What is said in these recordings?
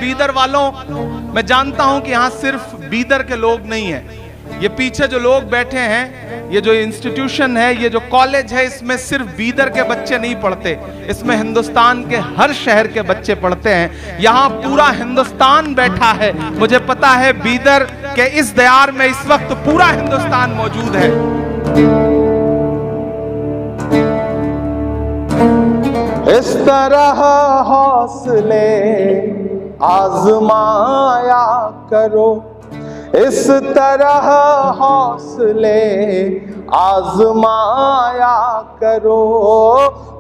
बीदर वालों, मैं जानता हूं कि यहां सिर्फ बीदर के लोग नहीं हैं। ये पीछे जो लोग बैठे हैं, ये जो इंस्टीट्यूशन है, ये जो कॉलेज है, इसमें सिर्फ बीदर के बच्चे नहीं पढ़ते, इसमें हिंदुस्तान के हर शहर के बच्चे पढ़ते हैं। यहाँ पूरा हिंदुस्तान बैठा है। मुझे पता है बीदर के इस दयार में इस वक्त पूरा हिंदुस्तान मौजूद है। इस तरह हौसले आजमाया करो, इस तरह हौसले आजमाया करो,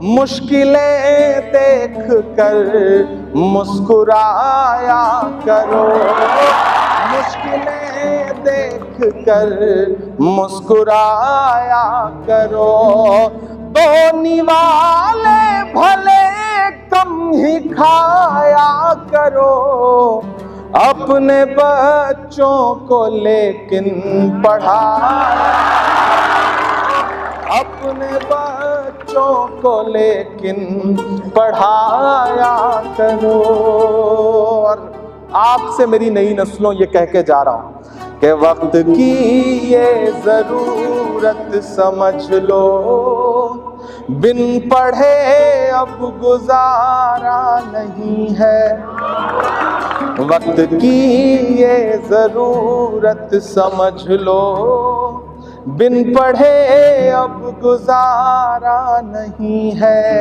मुश्किलें देख कर मुस्कुराया करो, मुश्किलें देख कर मुस्कुराया करो। दो निवाले भले कम ही खाया करो, अपने बच्चों को लेकिन पढ़ाया, अपने बच्चों को लेकिन पढ़ाया करो। और आपसे मेरी नई नस्लों ये कह के जा रहा हूं कि वक्त की ये जरूरत समझ लो, बिन पढ़े अब गुजारा नहीं है। वक्त की ये जरूरत समझ लो, बिन पढ़े अब गुजारा नहीं है।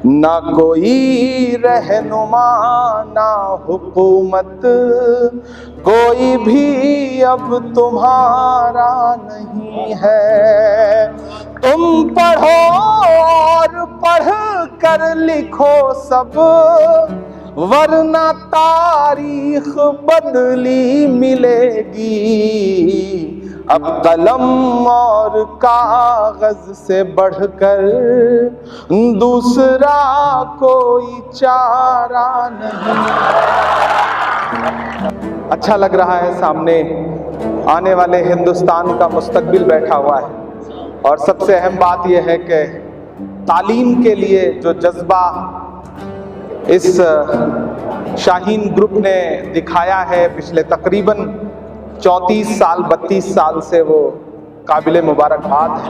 ना कोई रहनुमा ना हुकूमत, कोई भी अब तुम्हारा नहीं है। तुम पढ़ो और पढ़ कर लिखो सब, वरना तारीख बदली मिलेगी। अब कलम और कागज से बढ़कर दूसरा कोई चारा नहीं। अच्छा लग रहा है, सामने आने वाले हिंदुस्तान का मुस्तकबिल बैठा हुआ है। और सबसे अहम बात यह है कि तालीम के लिए जो जज्बा इस शाहीन ग्रुप ने दिखाया है पिछले तकरीबन 34 साल 32 साल से, वो काबिल मुबारकबाद है।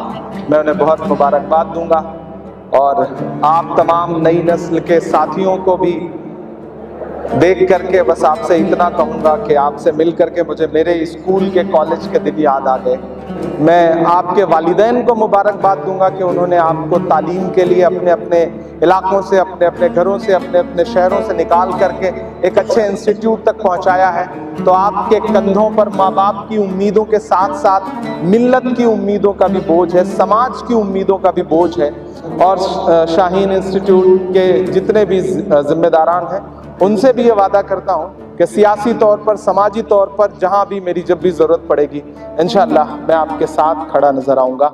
मैं उन्हें बहुत मुबारकबाद दूंगा। और आप तमाम नई नस्ल के साथियों को भी देख करके बस आपसे इतना कहूँगा कि आपसे मिल करके मुझे मेरे स्कूल के कॉलेज के दिन याद आ गए। मैं आपके वालिदैन को मुबारकबाद दूंगा कि उन्होंने आपको तालीम के लिए अपने अपने इलाकों से, अपने अपने घरों से, अपने अपने शहरों से निकाल करके एक अच्छे इंस्टीट्यूट तक पहुंचाया है। तो आपके कंधों पर माँ बाप की उम्मीदों के साथ साथ मिल्लत की उम्मीदों का भी बोझ है, समाज की उम्मीदों का भी बोझ है। और शाहीन इंस्टीट्यूट के जितने भी जिम्मेदारान हैं, उनसे भी ये वादा करता हूँ कि सियासी तौर पर, समाजी तौर पर जहाँ भी मेरी जब भी ज़रूरत पड़ेगी, इंशाअल्लाह मैं आपके साथ खड़ा नज़र आऊँगा।